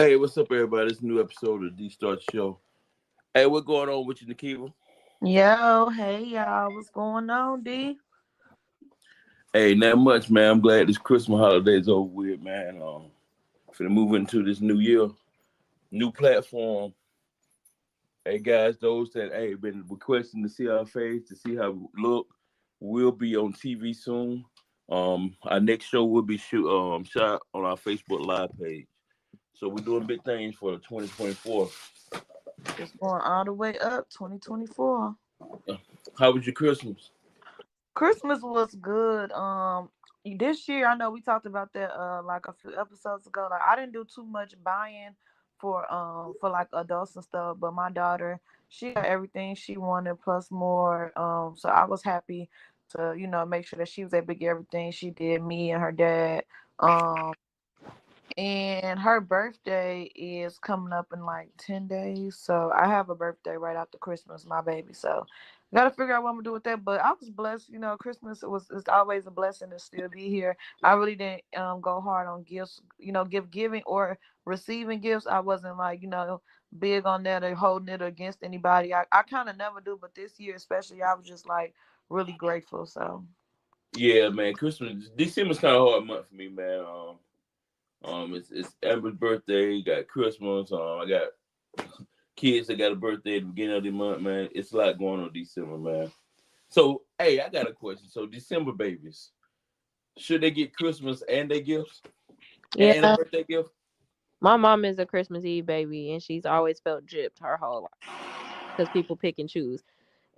Hey, what's up, everybody? It's a new episode of the D-Start Show. Hey, what going on with you, Nikiva? Yo, hey y'all, what's going on, D? Hey, not much, man. I'm glad this Christmas holiday's over with, man. Finna move into this new year, new platform. Hey, guys, those that been requesting to see our face, to see how we look, will be on TV soon. Our next show will be shot on our Facebook Live page. So we're doing big things for 2024. It's going all the way up, 2024. How was your Christmas? Christmas was good. This year I know we talked about that like a few episodes ago. Like I didn't do too much buying for like adults and stuff, but my daughter, she got everything she wanted plus more. So I was happy to, make sure that she was able to get everything she did, me and her dad. Um And her birthday is coming up in like 10 days. So I have a birthday right after Christmas, my baby. So I gotta figure out what I'm gonna do with that. But I was blessed, Christmas it's always a blessing to still be here. I really didn't go hard on gifts, giving or receiving gifts. I wasn't like, big on that or holding it against anybody. I kinda never do, but this year especially I was just like really grateful. So Yeah, man. Christmas, December's kind of hard month for me, man. It's Amber's birthday. Got Christmas. I got kids that got a birthday at the beginning of the month, man. It's a lot going on December, man. So, hey, I got a question. So, December babies, should they get Christmas and their gifts and a Yeah, birthday gift? my mom is a Christmas Eve baby, and she's always felt gypped her whole life because people pick and choose.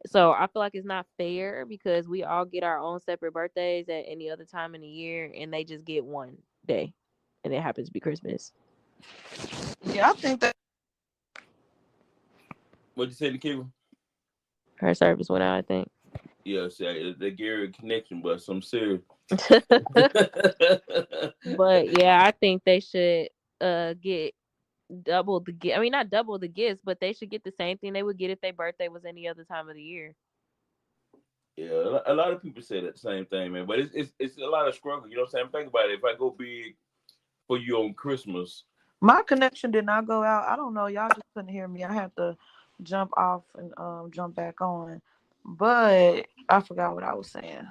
So I feel like it's not fair because we all get our own separate birthdays at any other time in the year, and they just get one day, and it happens to be Christmas. yeah, I think that What'd you say, Nikiva? Her service went out, I think. Yeah, see, the Gary connection, but some serious. But yeah, I think they should get double the gift. I mean, not double the gifts, but they should get the same thing they would get if their birthday was any other time of the year. Yeah, a lot of people say that same thing, man. But it's a lot of struggle. You know what I'm saying? Think about it. If I go big for you on Christmas, my connection did not go out. I don't know. Y'all just couldn't hear me. I had to jump off and jump back on. But I forgot what I was saying.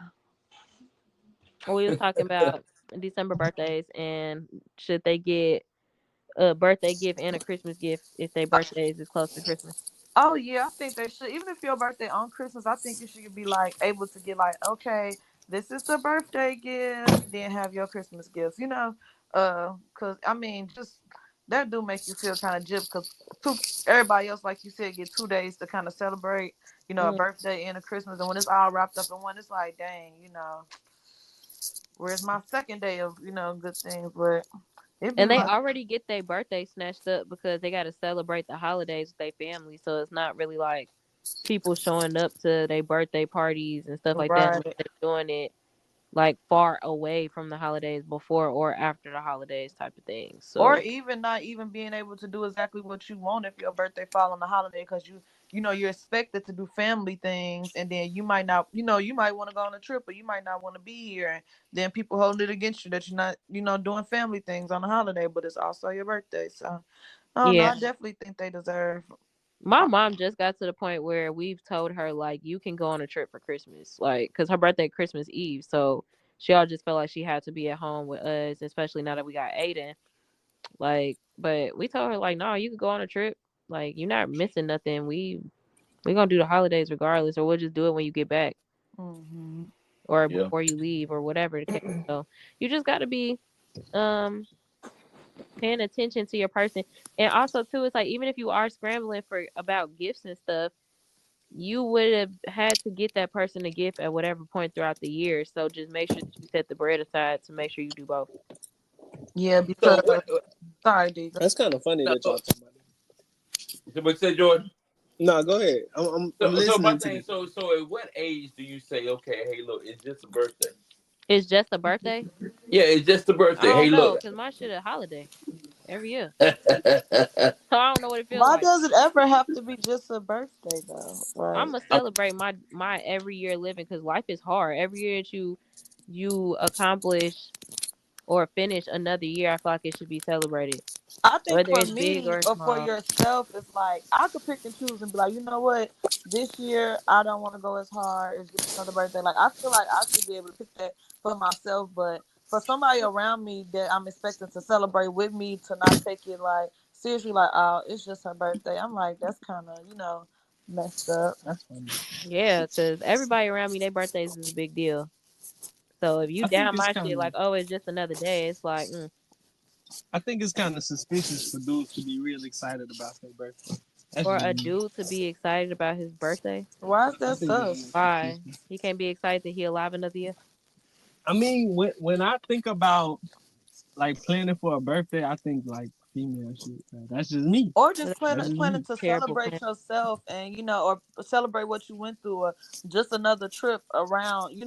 Well, we was talking about December birthdays and should they get a birthday gift and a Christmas gift if their birthdays is close to Christmas. Oh yeah, I think they should. Even if your birthday on Christmas, I think you should be like able to get like, okay, this is the birthday gift, then have your Christmas gifts. Cause I mean, just that do make you feel kind of gypped. Cause everybody else, like you said, get 2 days to kind of celebrate. A Mm. birthday and a Christmas, and when it's all wrapped up in one, it's like, dang, where's my second day of good things? But it be And they like, already get their birthday snatched up because they got to celebrate the holidays with their family. So it's not really like people showing up to their birthday parties and stuff like that unless right. they're doing it like far away from the holidays before or after the holidays type of thing. Or So even not even being able to do exactly what you want if your birthday fall on the holiday because you're expected to do family things and then you might not you might want to go on a trip or you might not want to be here and then people hold it against you that you're not doing family things on the holiday but it's also your birthday. So I don't know, yeah, I definitely think they deserve. my mom just got to the point where we've told her like you can go on a trip for Christmas, like because her birthday Christmas Eve, so she all just felt like she had to be at home with us, especially now that we got Aiden. Like, but we told her like, no, you could go on a trip. Like, you're not missing nothing. We gonna do the holidays regardless, or we'll just do it when you get back Hmm. or yeah. before you leave or whatever the case. So you just got to be um paying attention to your person, and also too, it's like even if you are scrambling for about gifts and stuff, you would have had to get that person a gift at whatever point throughout the year. So just make sure that you set the bread aside to make sure you do both. Yeah, So because sorry, D. That's kind of funny no, that y'all talk about so what you say, Jordan? it. No, go ahead. I'm So my listening to thing. you. So at what age do you say, okay, hey, look, it's just a birthday? It's just a birthday. Yeah, it's just a I birthday. Hey, don't know, look. cause my shit a holiday every year. Yeah, So I don't know what it feels Why like. does it ever have to be just a birthday though? I'm Like, gonna celebrate my every year living because life is hard. Every year that you accomplish or finish another year, I feel like it should be celebrated. I think whether for it's big me or or for small. yourself, it's like I could pick and choose and be like, you know what, this year I don't want to go as hard. It's just another birthday. Like I feel like I should be able to pick that for myself, but for somebody around me that I'm expecting to celebrate with me to not take it like seriously, like oh, it's just her birthday. I'm like that's kind of messed up. That's funny. Yeah, because everybody around me, their birthdays is a big deal. So if you I think down it's my kind shit of like, oh, it's just another day, it's like, I think it's kind of suspicious for dudes to be real excited about their birthday. That's or just a me. dude to be excited about his birthday. Why is I that think it's sus? real Why? suspicious. He can't be excited that he alive another year. I mean, when I think about like planning for a birthday, I think like female shit. That's just me. Or just That's just planning me. to Terrible celebrate plan. yourself and or celebrate what you went through or just another trip around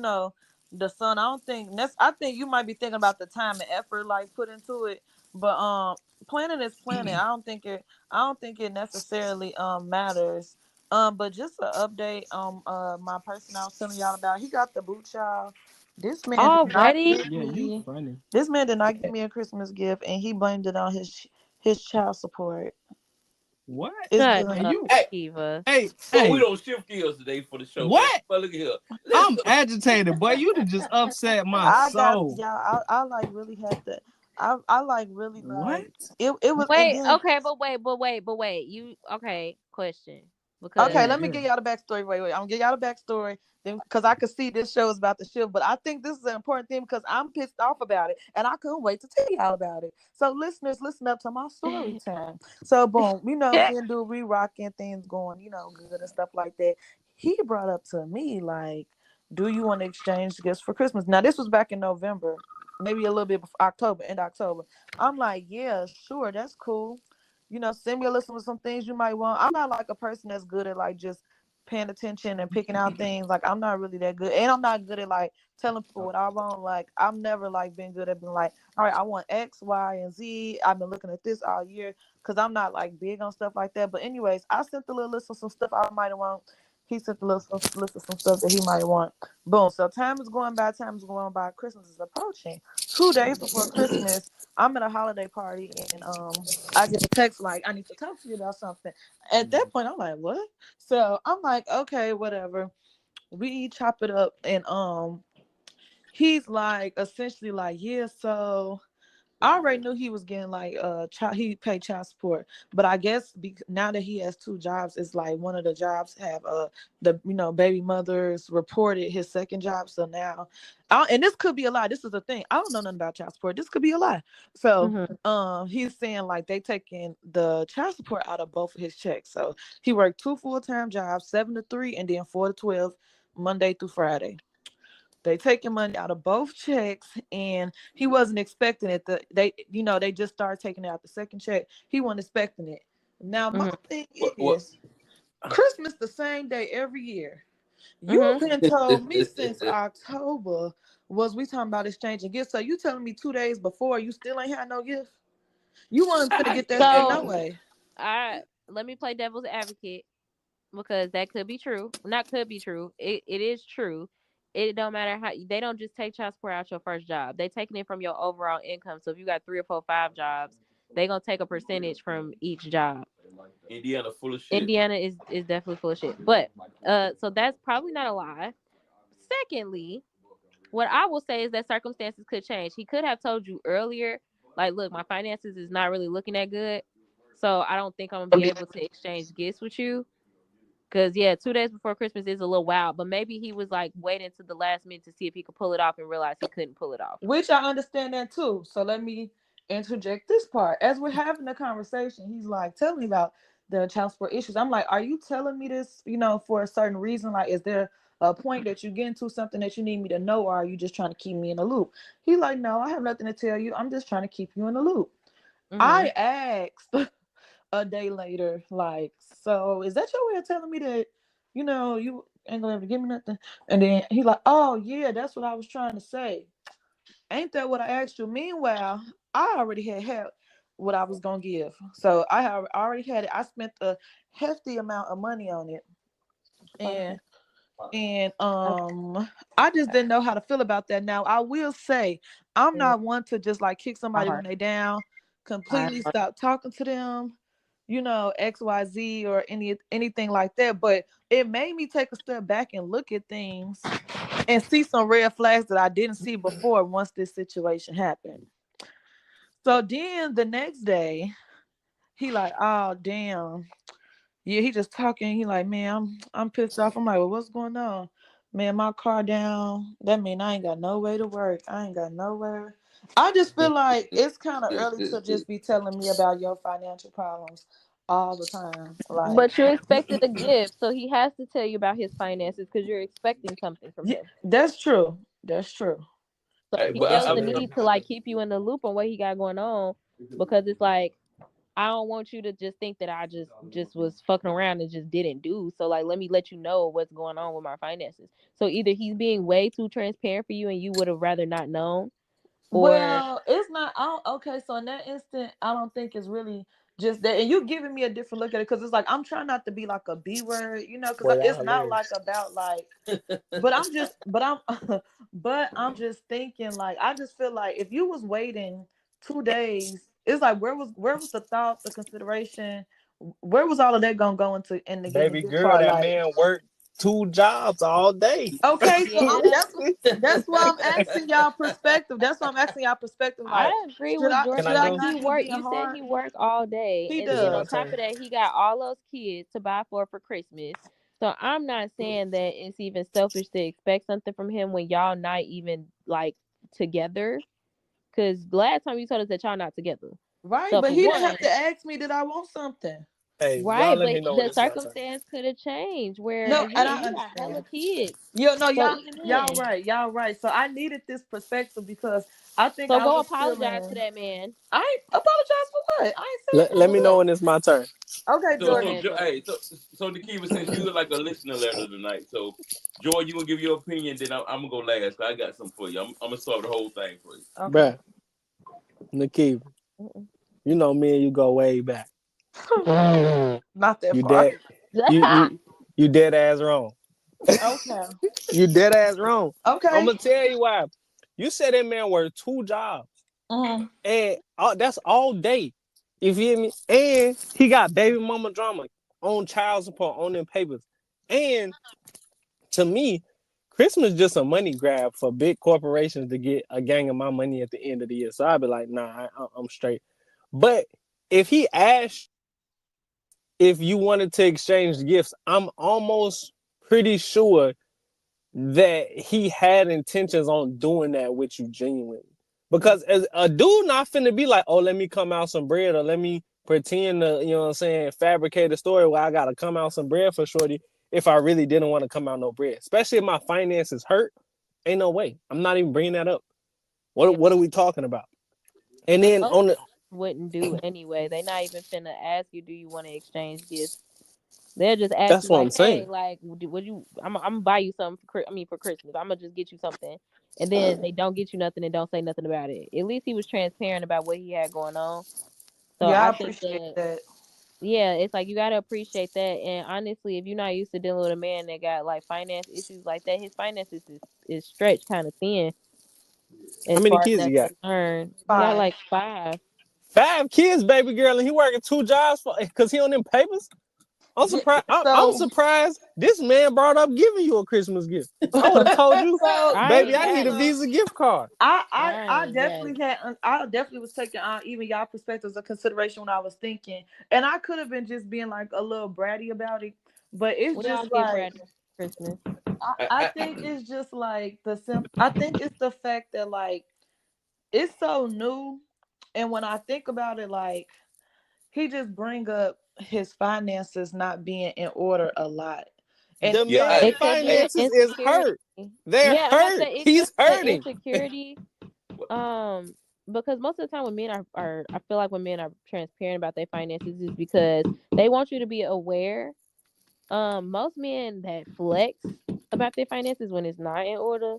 the sun. I think you might be thinking about the time and effort like put into it, but planning is planning. I don't think it necessarily matters. But just an update on my person I was telling y'all about. He got the boot, y'all. This man did not Already? give Yeah, you me funny. this man did not give me a Christmas gift, and he blamed it on his child support. What? It's Shut good. Man, up, you. Hey, Kiva. but we Hey. don't shift gears today for the show, man. What? But look at here. Let's I'm agitated, boy. You done just upset my I got soul. y'all. I like really had to. I like really What? like it. It was and Wait, then okay, but wait. You okay? Question. okay. Because Let me give y'all the backstory. Wait. I'm gonna give y'all the backstory. Then because I could see this show is about the shift, but I think this is an important thing because I'm pissed off about it and I couldn't wait to tell y'all about it. So listeners, listen up to my story time. So boom, me and Dude, we rocking things going, good and stuff like that. He brought up to me like, do you want to exchange gifts for Christmas? Now this was back in November, maybe a little bit before October, end October. I'm like, yeah, sure, that's cool. Send me a list with some things you might want. I'm not like a person that's good at like just paying attention and picking out things. Like I'm not really that good. And I'm not good at like telling people what I want. Like I'm never like been good at being like, all right, I want X, Y, and Z. I've been looking at this all year because I'm not like big on stuff like that. But anyways, I sent the little list of some stuff I might want. He sent the list of some stuff that he might want. Boom. So time is going by, time is going by. Christmas is approaching. 2 days before Christmas, I'm at a holiday party and I get a text like I need to talk to you about something. At that point, I'm like, what? So I'm like, okay, whatever. We chop it up and he's like essentially like, yeah, so I already knew he was getting like he paid child support, but I guess now that he has two jobs, it's like one of the jobs have the baby mothers reported his second job, so now, and this could be a lie. This is the thing. I don't know nothing about child support. This could be a lie. So Mhm. he's saying like they taking the child support out of both of his checks. So he worked 2 full-time jobs, 7 to 3, and then 4 to 12, Monday through Friday. They taking money out of both checks, and he wasn't expecting it. They just started taking it out the second check. He wasn't expecting it. Now my Mhm. thing what? is, Christmas the same day every year. You've Mhm. been told me since October was we talking about exchanging gifts. So you telling me 2 days before you still ain't had no gift? You wasn't gonna get that shit no So way. I let me play devil's advocate because that could be true. Not could be true. It is true. It don't matter how they don't just take child support out your first job. They taking it from your overall income. So if you got 3 or 4, 5 jobs, they gonna take a percentage from each job. Indiana full of shit. Indiana is definitely full of shit. But so that's probably not a lie. Secondly, what I will say is that circumstances could change. He could have told you earlier, like, look, my finances is not really looking that good. So I don't think I'm gonna be able to exchange gifts with you. Cause yeah, 2 days before Christmas is a little wild, but maybe he was like waiting to the last minute to see if he could pull it off and realize he couldn't pull it off. Which I understand that too. So let me interject this part. As we're having the conversation, he's like, tell me about the child support issues. I'm like, are you telling me this, for a certain reason? Like, is there a point that you get into something that you need me to know, or are you just trying to keep me in the loop? He's like, no, I have nothing to tell you. I'm just trying to keep you in the loop. Mm-hmm. I asked a day later, like, so is that your way of telling me that, you ain't gonna ever give me nothing? And then he like, oh yeah, that's what I was trying to say. Ain't that what I asked you? Meanwhile, I already had what I was gonna give. So I have already had it. I spent a hefty amount of money on it. And and I just didn't know how to feel about that. Now I will say I'm not one to just like kick My somebody when heart. they down. completely stop talking to them, you know, XYZ or anything like that. But it made me take a step back and look at things and see some red flags that I didn't see before once this situation happened. So then the next day, he like, oh damn. Yeah, he just talking. He like, man, I'm pissed off. I'm like, well, what's going on? Man, my car down. That mean I ain't got no way to work. I ain't got nowhere. I just feel like it's kind of early to just be telling me about your financial problems all the time. Like, But you expected a gift, so he has to tell you about his finances because you're expecting something from yeah, him. that's true. That's true. So Hey, he but feels I the mean, need to like keep you in the loop on what he got going on because it's like I don't want you to just think that I just was fucking around and just didn't do. So like let me let you know what's going on with my finances. So either he's being way too transparent for you and you would have rather not known or Well, it's not. Okay, so in that instant, I don't think it's really just that. And you giving me a different look at it because it's like I'm trying not to be like a B word, you know, because Boy, y'all it's not hilarious. like about like. But I'm just, but I'm, but I'm just thinking like I just feel like if you was waiting 2 days, it's like where was the thought, the consideration, where was all of that gonna go into in the getting a Baby gift girl, card? that Like, man worked 2 jobs all day. okay, so yeah. that's why I'm asking y'all perspective. That's why I'm asking y'all perspective. I Like, agree should with I Can should I Jordan. I Like go? he not be worked, being you said hard? he worked all day, He and then It's on my does. top of turn. that, he got all those kids to buy for Christmas. So I'm not saying that it's even selfish to expect something from him when y'all not even like together. Because last time you told us that y'all not together. Right, So but for he didn't one, have to ask me did I want something. Hey, y'all right, let but me know when the it's my turn. circumstance could have changed. Where No, and again, I you got hella understand. kids. Yo, no, So y'all, even y'all then, right, y'all right. So I needed this perspective because I think so I go was apologize to feeling. that man. I ain't apologize for what? I ain't said Let nothing me know to when it's my turn. that. Okay, so Go Jordan. so ahead, Jordan. hey, so Nikiva, since you like a listener letter tonight, so Joy, you gonna give your opinion, then I'm gonna go last. 'Cause I got something for you. I'm gonna start the whole thing for you. Okay. Bruh, Nikiva, Mm-mm. you know me and you go way back. Not that You far. dead you dead ass wrong. Okay. You dead ass wrong. I'm Okay. gonna tell you why. You said that man worked 2 jobs. Mm-hmm. And that's all day. You feel me? And he got baby mama drama on child support on them papers. And to me, Christmas just a money grab for big corporations to get a gang of my money at the end of the year. So I'd be like, nah, I'm straight. But if he asked if you wanted to exchange gifts, I'm almost pretty sure that he had intentions on doing that with you genuinely. Because as a dude not finna be like, oh, let me come out some bread or let me pretend to, you know what I'm saying, fabricate a story where I gotta come out some bread for shorty if I really didn't want to come out no bread. Especially if my finances hurt. Ain't no way. I'm not even bringing that up. Yeah, What are we talking about? And and then most on the wouldn't do anyway. They not even finna ask you, do you want to exchange gifts? They'll just ask that's you what I'm like, hey, saying. like, would you? I'm gonna buy you something for Christmas. I'm gonna just get you something, and then they don't get you nothing and don't say nothing about it. At least he was transparent about what he had going on. So Yeah, I I think appreciate that that. yeah, it's like you gotta appreciate that. And honestly, if you're not used to dealing with a man that got like finance issues like that, his finances is stretched kind of thin How as many far as kids you that's got? concerned. He got 5. like 5. 5 kids, baby girl, and he working 2 jobs for because he on them papers. I'm Yeah, surprised. I'm so surprised this man brought up giving you a Christmas gift. I would have told you, so this baby, Right, I is need a right, Visa gift card. I right, right. definitely had I definitely was taking even y'all perspectives of consideration when I was thinking, and I could have been just being like a little bratty about it, but it's We all just get like Brad Christmas. I think it's just like I think it's the fact that like it's so new, and when I think about it, like he just bring up his finances not being in order a lot, and The it's Yeah, man like It could be the finances is insecurity. hurt. They're Yeah, I'm about to hurt. say it could He's be the hurting. insecurity. Um, because most of the time when men are I feel like when men are transparent about their finances is because they want you to be aware. Most men that flex about their finances when it's not in order,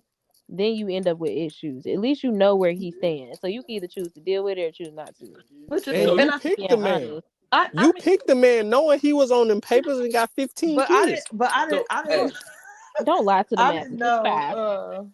then you end up with issues. At least you know where he stands, so you can either choose to deal with it or choose not to. which is And At so you and least I you picked being the man. honest. I You mean, picked the man knowing he was on them papers and got 15 but I didn't kids. but I didn't so hey, Don't lie to the I didn't masses. It's know 5.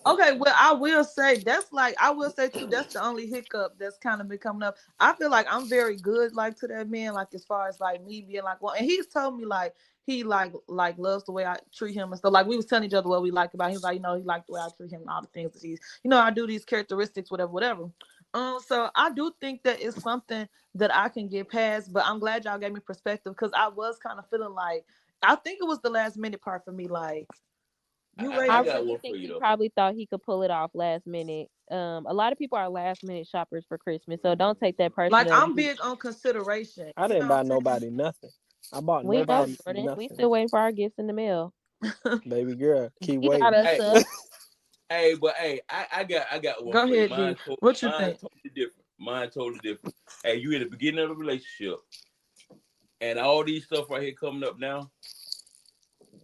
Okay, well, I will say that's like I will say too. That's the only hiccup that's kind of been coming up. I feel like I'm very good, like to that man, like as far as like me being like, well, and he's told me like he like loves the way I treat him and stuff. Like we was telling each other what we like about him. He was like, he liked the way I treat him and all the things that he's, I do these characteristics, whatever, whatever. So I do think that it's something that I can get past. But I'm glad y'all gave me perspective because I was kind of feeling like I think it was the last minute part for me, like. You I, I I raised got really one for think you he though. probably thought he could pull it off last minute. A lot of people are last minute shoppers for Christmas, so don't take that like personal. I'm big on consideration. I You didn't know buy what I'm saying? nobody nothing. I bought We know, nobody Jordan. We nothing. still waiting for our gifts in the mail. Baby girl, keep He got waiting. us Hey, stuff. I got one Go for you. ahead, D. What you Mine think? totally different. Mine totally different. Hey, you in the beginning of the relationship, and all these stuff right here coming up now.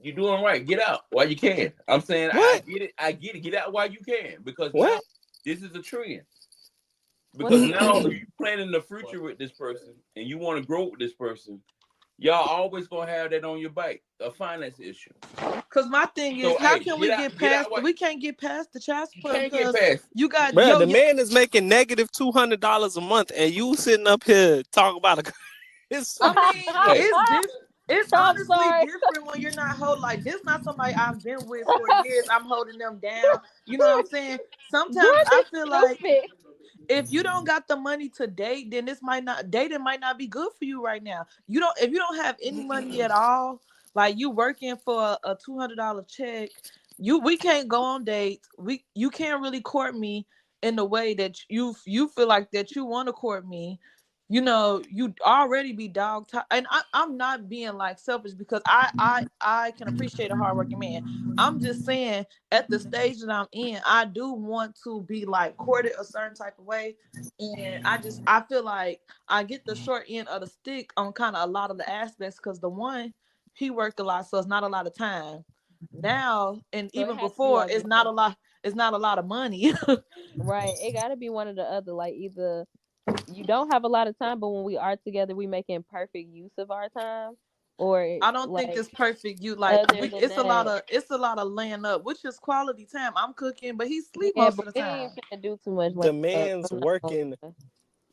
You're doing right. Get out while you can. I'm saying I What? get it. I get it. Get out while you can because now What? this is a trend. What's Because the now trend? if you planning the future with this person and you want to grow with this person, y'all always gonna have that on your bike, a finance issue. Cause my thing is, So how hey, can we get get out. past? What We can't get past the child you support can't get because past. you got Bro, yo. the man is making negative $200 a month, and you sitting up here talking about a. It's I so mean, Hey, it's it's I'm honestly sorry. different when you're not like this. Not somebody I've been with for years. I'm holding them down. You know what I'm saying? Sometimes I Jordan's feel like stupid. if you don't got the money to date, then this might not dating might not be good for you right now. You don't if you don't have any money at all, like you working for a $200 check, we can't go on dates. You can't really court me in the way that you feel like that you want to court me. You already be dog tired, and I'm not being like selfish because I can appreciate a hardworking man. I'm just saying at the stage that I'm in, I do want to be like courted a certain type of way. And I feel like I get the short end of the stick on kind of a lot of the aspects because the one, he worked a lot, so it's not a lot of time. Now and So it even has to be before, like it's not a lot of money. right. It got to be one or the other. Like either you don't have a lot of time, but when we are together, we making perfect use of our time, or I don't think like it's perfect. You like other than that, it's a lot of laying up, which is quality time. I'm cooking, but he's sleep yeah. most But of the we ain't time. finna do too much the laying up. man's I'm not gonna working lie.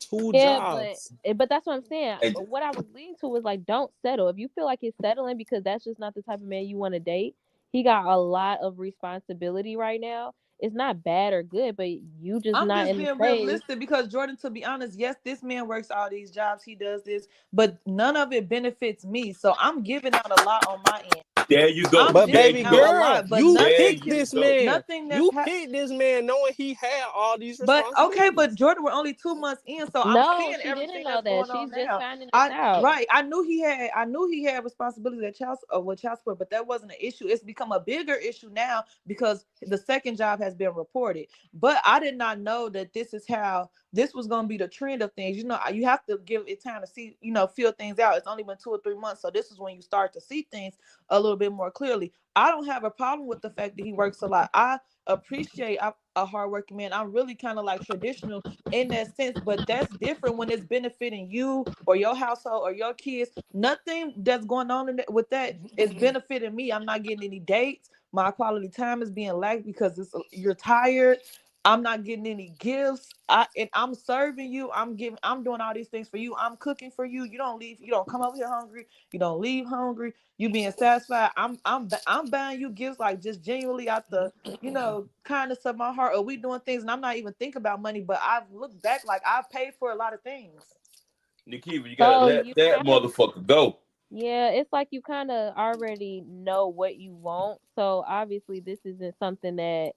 two Yeah, but jobs. but that's what I'm saying. and What I was leading to was like, don't settle. If you feel like it's settling because that's just not the type of man you want to date, he got a lot of responsibility right now. It's not bad or good, but you just I'm not just in the being phase. realistic because Jordan, to be honest, yes, this man works all these jobs, he does this, but none of it benefits me. So I'm giving out a lot on my end. there you go. I'm But There giving baby you out a go. girl, lot, but you There nothing picked can, you this go. man. nothing that's You picked this man knowing he had all these but okay, but responsibilities. Jordan, we're only 2 months in, so I'm No, seeing she didn't everything know that's that. going on She's just now. finding this I out. right, I knew he had responsibility at with child support, but that wasn't an issue. It's become a bigger issue now because the second job has been reported. But I did not know that this was going to be the trend of things. You have to give it time to see, feel things out. It's only been 2 or 3 months, so this is when you start to see things a little bit more clearly. I don't have a problem with the fact that he works a lot. I appreciate a hardworking man. I'm really kind of like traditional in that sense, but that's different when it's benefiting you or your household or your kids. Nothing that's going on with that is benefiting me. I'm not getting any dates. My quality time is being lacked because you're tired. I'm not getting any gifts. I'm serving you. I'm doing all these things for you. I'm cooking for you. You don't leave. You don't come over here hungry. You don't leave hungry. You being satisfied. I'm buying you gifts like just genuinely out the kindness of my heart. Or we doing things and I'm not even thinking about money, but I've looked back like I've paid for a lot of things. Nikiva, you gotta So let you that kind of motherfucker go. yeah, it's like you kind of already know what you want. So obviously, this isn't something that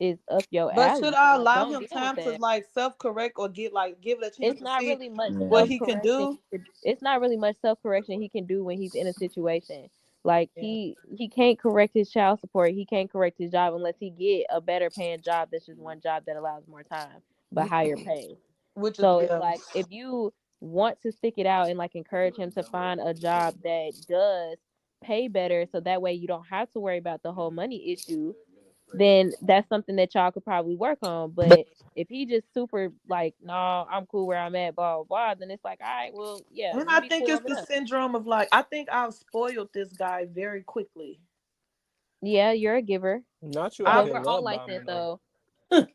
is up your But should alley. I So allow don't him deal with time to that. like self-correct or give it a chance It's to not see really much what self Man. he can correction. do? It's not really much self correction he can do when he's in a situation. Like Yeah. he can't correct his child support. He can't correct his job unless he get a better paying job. That's just one job that allows more time but Yeah. higher pay. Which is So it's yeah. like if you want to stick it out and like encourage him to find a job that does pay better, so that way you don't have to worry about the whole money issue, then that's something that y'all could probably work on. But if he just super like, nah, I'm cool where I'm at, blah blah blah, then it's like, all right, well, yeah, And you I be think cool it's over the there. syndrome of like I think I've spoiled this guy very quickly. Yeah, you're a giver. Not you out But here we're all love like bombing that though. though.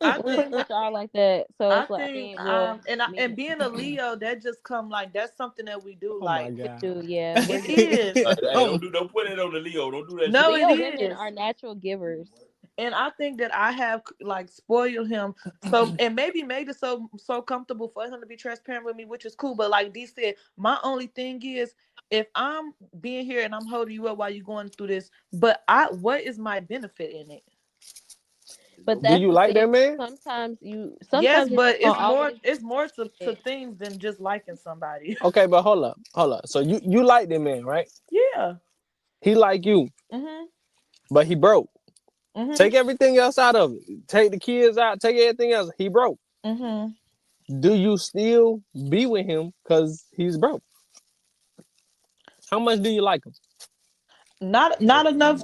I We're pretty think much all like that. So I it's like, I think mean, well, and me, being a Leo, that just come like that's something that we do. Oh my Like we god. do, yeah. We're it givers. is. Hey, don't put it on the Leo. Don't do that No, shit. it Leo women is. are natural givers. And I think that I have like spoiled him so, and maybe made it so comfortable for him to be transparent with me, which is cool. But like D said, my only thing is if I'm being here and I'm holding you up while you're going through this, but what is my benefit in it? But Do that's you the like thing. that man? Yes, Sometimes it's but gonna always it's more to be things than just liking somebody. Okay, but hold up. So you like that man, right? Yeah. He like you, Mhm. but he broke. Mhm. Take everything else out of it. Take the kids out. Take everything else. He broke. Mhm. Do you still be with him because he's broke? How much do you like him? Not enough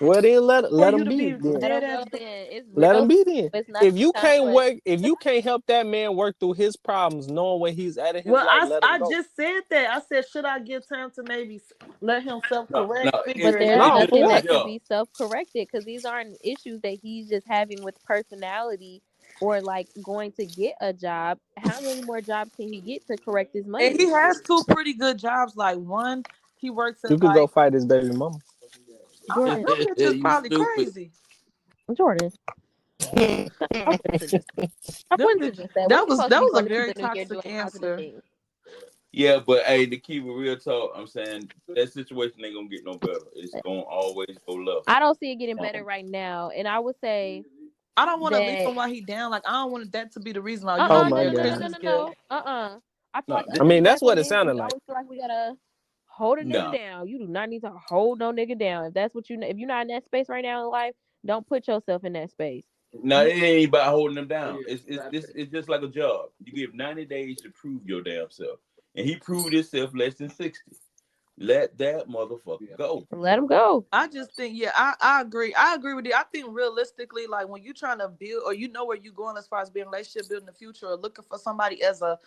Well, then for let you him to be. be Then let dead them ass. go. Then it's let him real. be. Then It's not if too you can't complex. work, if you can't help that man work through his problems, knowing where he's at in his Well, life, let him I go. just said that. I said, should I give time to maybe let him self No, no, correct, But figure it there's No, out? for nothing what? that could yeah. be self-corrected because these aren't issues that he's just having with personality or like going to get a job. How many more jobs can he get to correct his And money he issue? has two pretty good jobs. Like one, he works You at could go like fight his baby mama. them Jordan, bitches You probably stupid. crazy. Jordan, I wouldn't suggest that. I Them wouldn't bitch, suggest that. What are you supposed that to be was a going into very the new year toxic doing positive answer. things? Yeah, but hey, to keep it real talk, I'm saying that situation ain't gonna get no better. It's gonna always go left. I don't see it getting better Um, right now, and I would say I don't want to leave that him while he down. Like I don't want that to be the reason. Like you Oh need to my get no a no no no god. no Christmas no gift. no I feel no, like I us as mean, that's black what it women, sounded we like. always feel like we gotta hold a nigga no, down. You do not need to hold no nigga down. If that's what you, if you're not in that space right now in life, don't put yourself in that space. no. It ain't about holding them down. It's just like a job. You give 90 days to prove your damn self, and he proved himself less than 60. Let that motherfucker go. Let him go. I just think, yeah, I agree. I agree with you. I think realistically, like when you're trying to build or you know where you're going as far as being relationship building the future or looking for somebody as a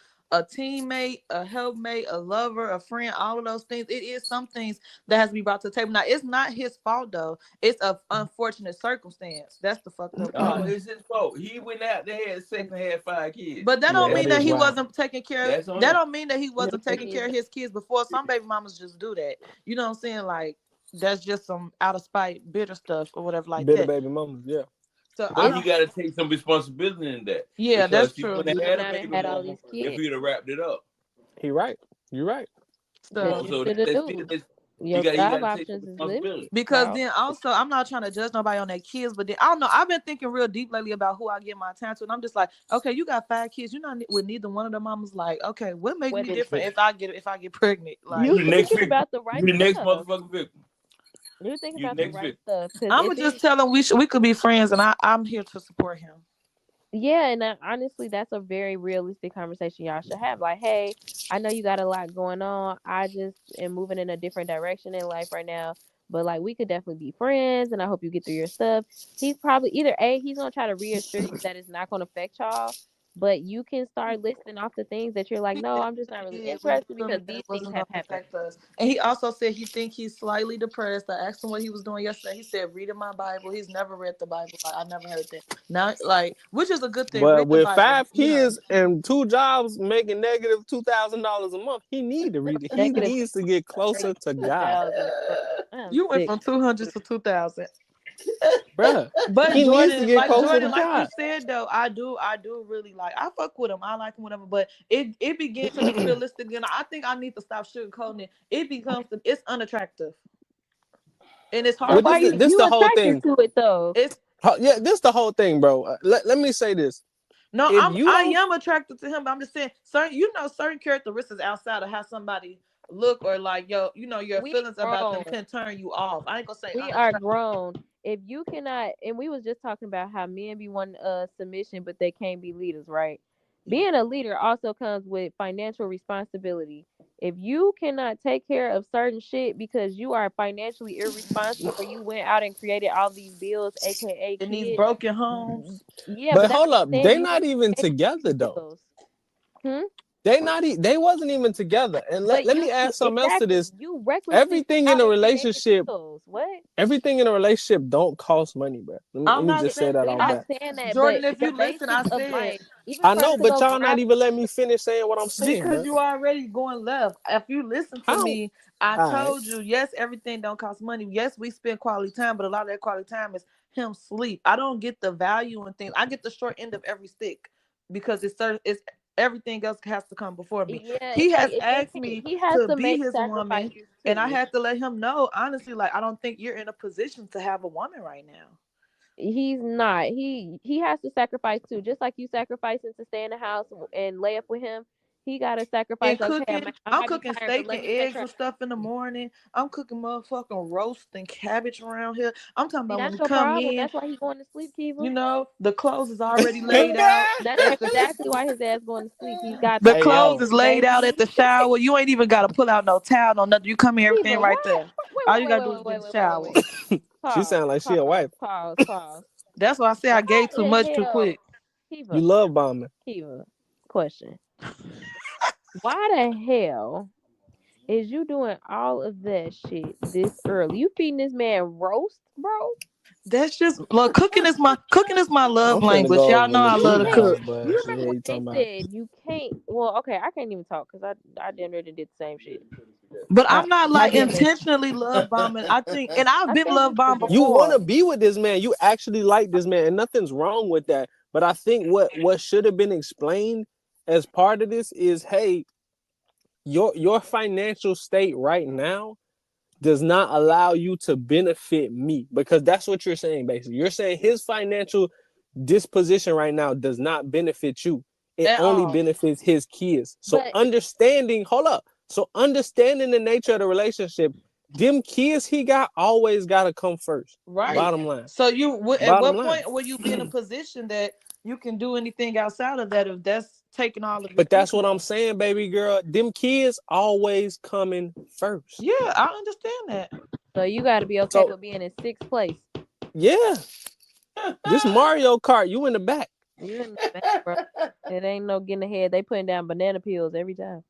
teammate, a helpmate, a lover, a friend, all of those things, it is some things that has to be brought to the table. Now, it's not his fault though. It's a unfortunate circumstance. That's the fucked up No, part. it's his fault. He went out there, had sex, and had 5 kids. But that Yeah, don't That's mean that that is he his, wild. wasn't taking care. that's on That him. don't mean that he wasn't Never taking care of his kids before. Some baby mamas just do that. You know what I'm saying? Like that's just some out of spite, bitter stuff or whatever like Bitter that. baby mamas, yeah. So I But he don't. got to take some responsibility in that Yeah, that's because he true. wouldn't You have had went a out and baby had all mama these if kids he'd have wrapped it up. He right. You right. that So you So should have that's do. he Your got job to take some options is lit, responsibility. because bro. then also I'm not trying to judge nobody on their kids, but then I don't know. I've been thinking real deep lately about who I give my time to, and I'm just like, okay, you got 5 kids. You're not with neither one of the mamas. Like, okay, what make me Whether different if I get pregnant? You Like, you the next thinking victim. about the You right the next stuff. motherfucking victim. You're thinking You about the the next right victim. stuff because I'm if gonna just it, tell him we could be friends, and I'm here to support him. yeah, and honestly, that's a very realistic conversation y'all should have. Like, hey, I know you got a lot going on. I just am moving in a different direction in life right now. But like, we could definitely be friends, and I hope you get through your stuff. He's probably either he's gonna try to reassure you that it's not gonna affect y'all, but you can start listing off the things that you're like, He no, I'm just not really definitely did. When he interested told me because that these it things wasn't have going to happened. affect us, and he also said he think he's slightly depressed. I asked him what he was doing yesterday. He said reading my Bible. He's never read the Bible. Like, I never heard that. Now, like, which is a good thing. But Read the with Bible. 5 kids and 2 jobs making negative $2,000 a month, he need to read it. He Negative needs to get closer to God, 2,000. I'm You went sick. from 200 to 2,000. bruh. But He needs to Jordan, get closer to Like you God. said though, I do really like. I fuck with him. I like him, whatever. But it began to be realistic. And I think I need to stop sugarcoating it. It's unattractive, and it's So hard But to why see. this you the whole attracted thing. to it though? It's Yeah, this the whole thing, bro. Let me say this. no, If you I don't, am attracted to him. But I'm just saying, certain characteristics outside of how somebody look or like your We feelings about them grown. can turn you off. I ain't gonna say We are unattractive. grown. If you cannot, and we was just talking about how men be wanting submission, but they can't be leaders, right? Being a leader also comes with financial responsibility. If you cannot take care of certain shit because you are financially irresponsible or you went out and created all these bills, aka In these kids, broken homes. yeah, but but that hold being up, said, they you not need even to pay together these though. bills. Hmm? They wasn't even together. And let me add something else to this. You recklessly Everything in a relationship, what? everything in a relationship don't cost money, bro. Let me just say that We're off not bat. saying that, Jordan, but if the you listen, I basics of said life, even I for us know, to but go y'all not grab even letting me finish saying what I'm saying, because bro. you already going left. If you listen to How? me, I All right. told you, yes, everything don't cost money. Yes, we spend quality time, but a lot of that quality time is him sleep. I don't get the value in things. I get the short end of every stick because it's everything else has to come before me. Yeah, He it's has like asked me he has to to be make his woman, sacrifices and I too. had to let him know honestly, like I don't think you're in a position to have a woman right now. He's not. He has to sacrifice too. Just like you sacrificing to stay in the house and lay up with him, he got to sacrifice. And Okay, cooking, I I'm might be cooking tired, but steak let and me take eggs her. and stuff in the morning. I'm cooking motherfucking roast and cabbage around here. I'm talking See, about when that's you your come problem. in, That's why he going to sleep, Kiva. you know, the clothes is already laid out. That's exactly why his ass going to sleep. He's got The the Hey clothes yo, is boundaries, laid out at baby. the shower. You ain't even got to pull out no towel, no nothing. You come here, everything Kiva, right what? there. All you gotta do is Wait, get in wait, the wait, wait, wait, shower. wait. she Pause, sound like she a pause, wife. pause, pause. That's why I say Why I gave too the much too hell, quick. You Kiva? love bombing. Kiva, question. Why the hell is you doing all of that shit this early? You feeding this man roast, bro? That's just look. Cooking is my I'm love finna language. go Y'all over in know the I You love tree to can't. cook. house, but You shit, remember yeah, when you they talking about. said you can't? Well, okay, I can't even talk because I damn near did the same shit. But I, I'm not I like damn near. intentionally love bombing. I think, and I've I been think love you bombed should. You want before. to be with this man. You actually like this man, and nothing's wrong with that. But I think what should have been explained as part of this is, hey, your financial state right now does not allow you to benefit me, because that's what you're saying. Basically, you're saying his financial disposition right now does not benefit you. It At only all. benefits his kids. So But understanding the nature of the relationship, them kids he got always got to come first. Right. Bottom line. So you, at Bottom what line. point will you be in a position that you can do anything outside of that if that's taking all of your But that's thinking what I'm away? saying, baby girl. Them kids always coming first. Yeah, I understand that. so you got to be okay So with being in sixth place. yeah, this Mario Kart, you in the back. You in the back, bro. It ain't no getting ahead. They putting down banana peels every time.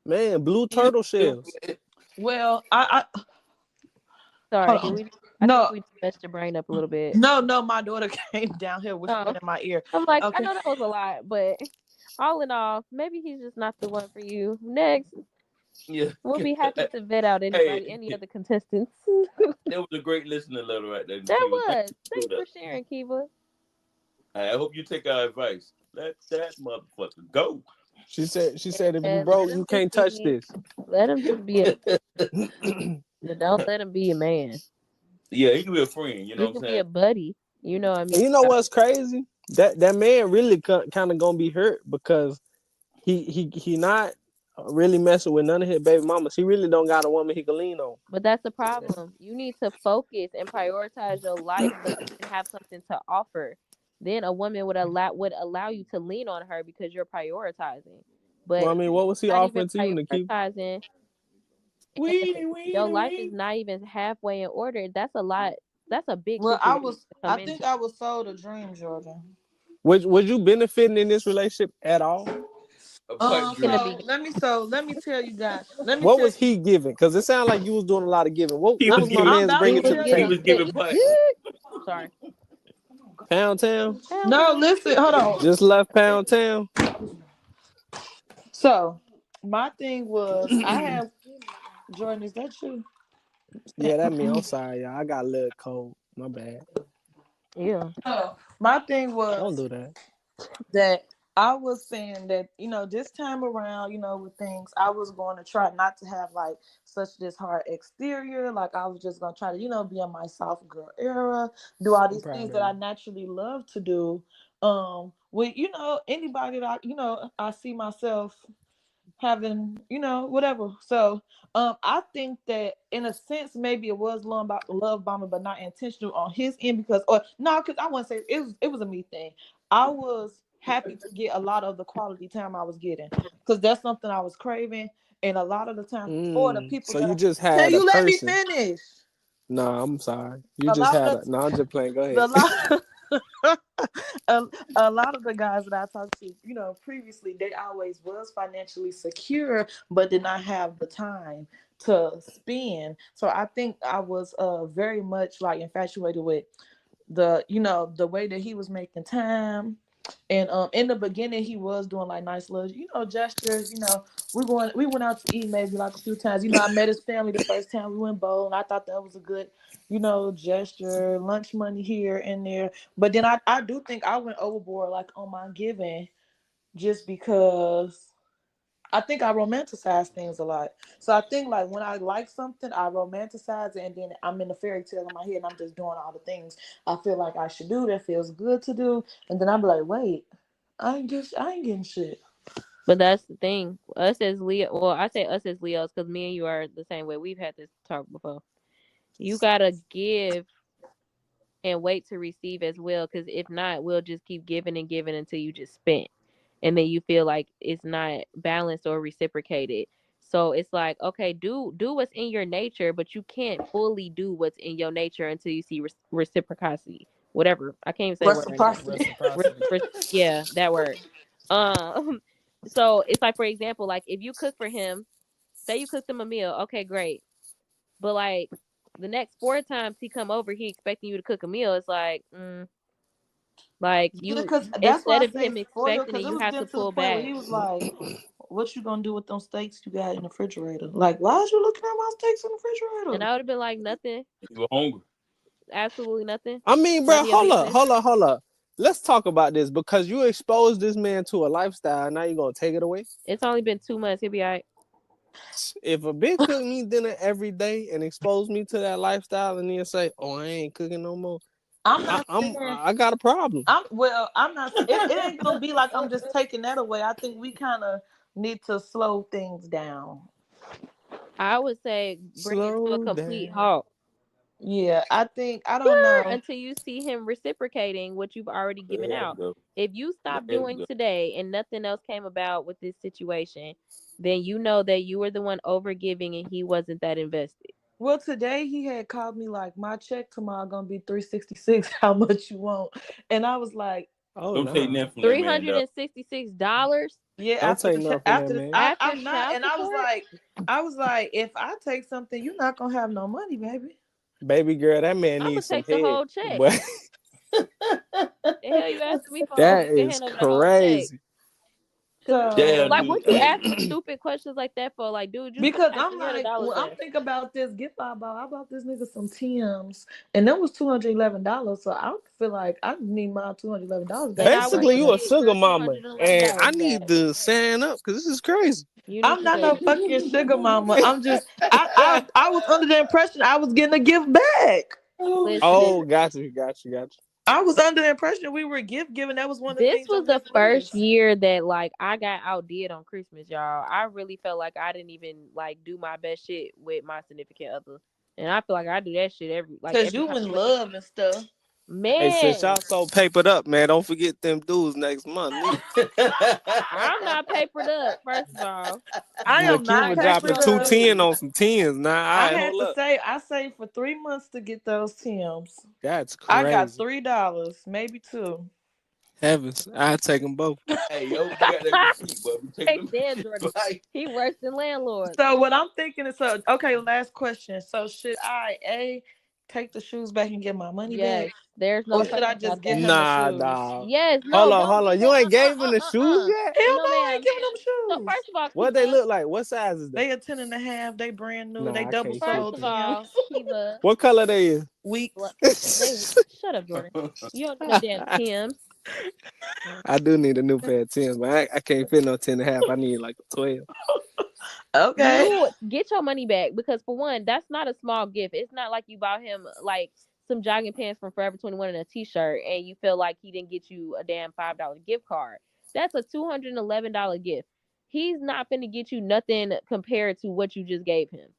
Man, blue You turtle shells. stupid. Well, I Sorry, hold did on. we? I think No, we messed your brain up a little bit. no. My daughter came down here whispering Oh, in my ear. I'm like, I Okay. know that was a lot, but all in all, maybe he's just not the one for you. Next, Yeah. we'll be happy to vet out Hey, any other contestants. that was a great listening letter right there, That Kiva. Thank was. you Thanks for for that. sharing, Kiva. I hope you take our advice. Let that motherfucker go. She said if you And broke, you can't touch this. let him just be a, but don't let him be a man. Yeah, he can be a friend, you know He what I'm can be saying? a buddy. You know what I And mean? you know what's crazy? That man really kind of gonna be hurt because he not really messing with none of his baby mamas. He really don't got a woman he can lean on. But that's the problem. You need to focus and prioritize your life so you can have something to offer. Then a woman would allow you to lean on her because you're prioritizing. Well, But I mean, what was he not even offering to you, Nikki? prioritizing, and Weenie, your weenie, life is weenie. not even halfway in order. That's a lot. That's a big Well, situation to I come think into. I was sold a dream, Jordan. Was you benefiting in this relationship at all? A pipe In the dream. beginning, Let me tell you guys. Let me What tell was you. he giving? Because it sounded like you was doing a lot of giving. He What was was my giving I'm man's about he to bringing to was the tell he giving. you. was table? giving pipe. Sorry. Pound Town Hell No, no. listen, hold on. just left Pound Town. So my thing was I have Jordan, is that you? Yeah, that me. I'm sorry, y'all. I got a little cold. My bad. Yeah. No. My thing Don't was do that. that I was saying that, this time around, with things, I was going to try not to have like such this hard exterior. Like I was just gonna try to, be in my soft girl era, do all I'm these proud things of that I you. naturally love to do. With anybody that I see myself having, whatever. So I think that in a sense maybe it was love bombing, but not intentional on his end because or no, because I wouldn't say it was a me thing. I was happy to get a lot of the quality time I was getting because that's something I was craving. And a lot of the time before the people So that you just can had a you let me person. finish? No, I'm sorry. You A just lot had of a. No, I'm just playing. Go the ahead. lot a lot of the guys that I talked to, previously, they always was financially secure, but did not have the time to spend. So I think I was very much like infatuated with the way that he was making time. And in the beginning he was doing like nice little, gestures. We went out to eat maybe like a few times. I met his family the first time we went bowling. I thought that was a good, gesture, lunch money here and there. But then I do think I went overboard like on my giving, just because I think I romanticize things a lot. So I think like when I like something, I romanticize it, and then I'm in the fairy tale in my head, and I'm just doing all the things I feel like I should do that feels good to do, and then I'm like, wait, I ain't getting shit. But that's the thing. Us as Leo, well, I say us as Leos because me and you are the same way. We've had this talk before. You gotta give and wait to receive as well, because if not, we'll just keep giving and giving until you just spent, and then you feel like it's not balanced or reciprocated. So it's like, okay, do what's in your nature, but you can't fully do what's in your nature until you see reciprocity. Whatever, I can't even say the word right now. Reciprocity. Yeah, that word. Um, so it's like, for example, like if you cook for him, say you cooked him a meal, okay, great. But like the next 4 times he come over, he expecting you to cook a meal. It's like Yeah, you, because that's why instead I of say him spoiled, expecting it, because it you was have to getting to the pull point where back. he was like, what you gonna do with them steaks you got in the refrigerator? Like, why is you looking at my steaks in the And refrigerator? I would have been like, nothing, You were hungry. absolutely nothing, I mean, bro, none of your hold up, business. hold up, hold up. Let's talk about this because you exposed this man to a lifestyle. Now you gonna take it away? It's only been 2 months. He'll be all right. If a bitch cook me dinner every day and expose me to that lifestyle, and then say, "Oh, I ain't cooking no more," I'm not saying I got a problem. I'm not. It ain't gonna be like I'm just taking that away. I think we kind of need to slow things down. I would say bring it to a Slow complete down. halt. Yeah, I think I don't know. Until you see him reciprocating what you've already given There out. we go. If you stop There we doing go. today and nothing else came about with this situation, then you know that you were the one over giving and he wasn't that invested. Well, today he had called me like, my check tomorrow gonna be 366. How much you want? And I was like, Oh Don't take no, nothing from that Three man, hundred dog. and $66 yeah, don't take nothing from that after the man. after I'm not, child and support. I was like, if I take something, you're not gonna have no money, baby. Baby girl, that man I'm gonna needs some take the head. whole check. But The hell you asking me for if that you can is hand over the whole check? crazy. Cause So Damn, like, dude. what you asking stupid questions like that for? Like, dude, you spent because like I'm like, $300 when I'm left. thinking about this gift I bought this nigga some Tim's, and that was $211. So I feel like I need my $211 And back I right Basically, would you a now. get your sugar mama, and I $211 need back. to sign up because this is crazy. You need I'm to not say, no fucking sugar mama. I'm just I was under the impression I was getting a gift back. Oh listen, shit. Oh, got you. I was under the impression we were gift giving. That was one of the this things was on the his first list. year that like I got outdid on Christmas, y'all. I really felt like I didn't even like do my best shit with my significant other. And I feel like I do that shit Cause every you time in we went. love and stuff. Hey, since Man, y'all so papered up, man, don't forget them dudes next month. Neither. I'm not papered up, first of all. I am not Cuba I got dropping papered some 210 up. food. on some tens. Nah, all I right, had hold to up. say I saved for 3 months to get those Tims. That's I got crazy. $3, maybe two. Heavens, I take them both. Hey, yo, you got that receipt, boy. We take Hey, them. Dan Jordan, Like, he worse than landlord. So what I'm thinking is, okay, last question. So should I take the shoes back and get my money back? Yes, there's no Or should I question just about give that. him the Nah, shoes? dog. Yes, Hold no, on, don't hold give on. You them. ain't gave him the shoes yet? Hell no, No, I ain't ma'am. giving them So shoes. first of all, What they Kiva, look like? What size is they? They a 10.5. They brand new. They Nah, I double can't fit first soled of them. all, Tims. Kiva, What color they is? Weeks. they shut up, Jordan. You don't do no damn Tim's. I do need a new pair of 10s, but I can't fit no 10 and a half. I need like a 12. Okay. You get your money back because for one, that's not a small gift. It's not like you bought him like some jogging pants from Forever 21 and a t-shirt and you feel like he didn't get you a damn $5 gift card. That's a $211 gift. He's not finna get you nothing compared to what you just gave him.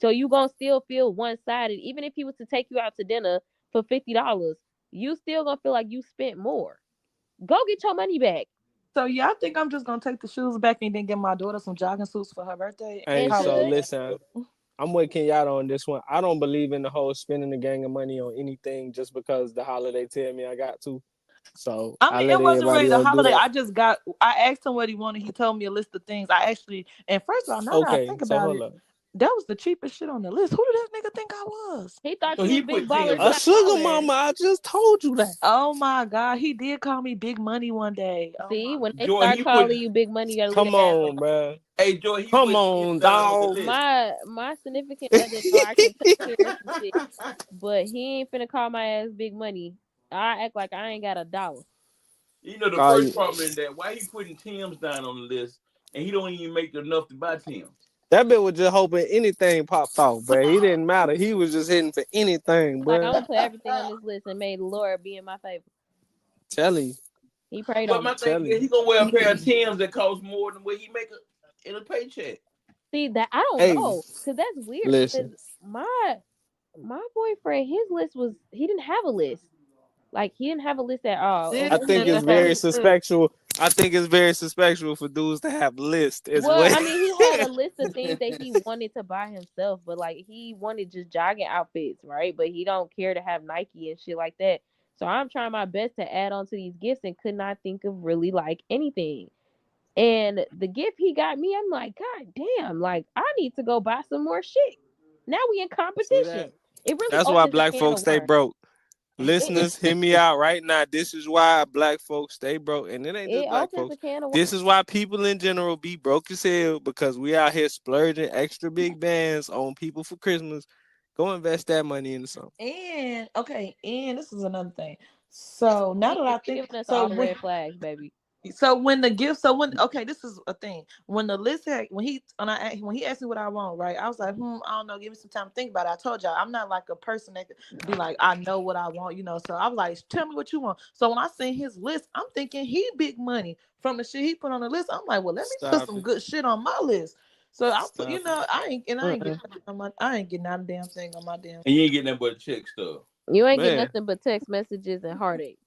So you gonna still feel one-sided. Even if he was to take you out to dinner for $50, you still gonna feel like you spent more. Go get your money back. So yeah, I think I'm just gonna take the shoes back and then get my daughter some jogging suits for her birthday and Hey, And call it so a should. day. listen, I'm with Kenyatta on this one. I don't believe in the whole spending the gang of money on anything just because the holiday tell me I got to. So I I mean, let it wasn't really everybody the else do holiday. that. I asked him what he wanted. He told me a list of things. And first of all, now that I Okay, think so about hold it, up. that was the cheapest shit on the list. Who did that nigga think I was? He thought So you he was big put baller Tim's A up. sugar dollar. mama, I just told you that. Oh my God, he did call me Big Money one day. Oh See, my when they Joy, start he put. calling you big money, you gotta leave Come that alone. on, bro. Hey, Joy, he Come put Tim's on, down on the dog. list. My significant other know I can take care of some shit, but he ain't finna call my ass big money. I act like I ain't got $1. You know the Oh, first yeah. problem in that why he putting Tim's down on the list and he don't even make enough to buy Tim's. That bitch was just hoping anything popped off, but he didn't matter. He was just hitting for anything, Like I'm bro. gonna put everything on this list and made the Lord be in my favor. Telling you, He prayed But on my me. thing telling is you. he gonna wear a pair of Tim's that cost more than what he make in a paycheck. See that I don't Hey, know, cause that's weird. Cause listen. my boyfriend, his list was he didn't have a list. Like he didn't have a list at all of God. I what This he think was nigga it's gonna had very a do. list. suspectual. I think it's very suspectual for dudes to have lists as Well, well. I mean, he had a list of things that he wanted to buy himself, but like he wanted just jogging outfits, right? But he don't care to have Nike and shit like that. So I'm trying my best to add on to these gifts and could not think of really like anything. And the gift he got me, I'm like, God damn, like I need to go buy some more shit. Now we in See that? competition. It really That's why opens a black can folks of stay worms. broke. It Listeners, hear me out right now. This is why black folks stay broke. And it ain't just it black opens a folks. can of worms. This is why people in general be broke as hell because we out here splurging extra big bands on people for Christmas. Go invest that money into something. And this is another thing. So now that You I think, giving us so all the when red flags, baby. okay, this is a thing. When the list had when he asked me what I want, right? I was like, I don't know, give me some time to think about it. I told y'all I'm not like a person that could be like, I know what I want, you know. So I was like, tell me what you want. So when I seen his list, I'm thinking he big money from the shit he put on the list. I'm like, well, let me put Stop some it. good shit on my list. So I put, Stop it. I ain't getting I ain't getting out a damn thing on my damn And you ain't getting that but check stuff. You ain't get Man, nothing but text messages and heartache.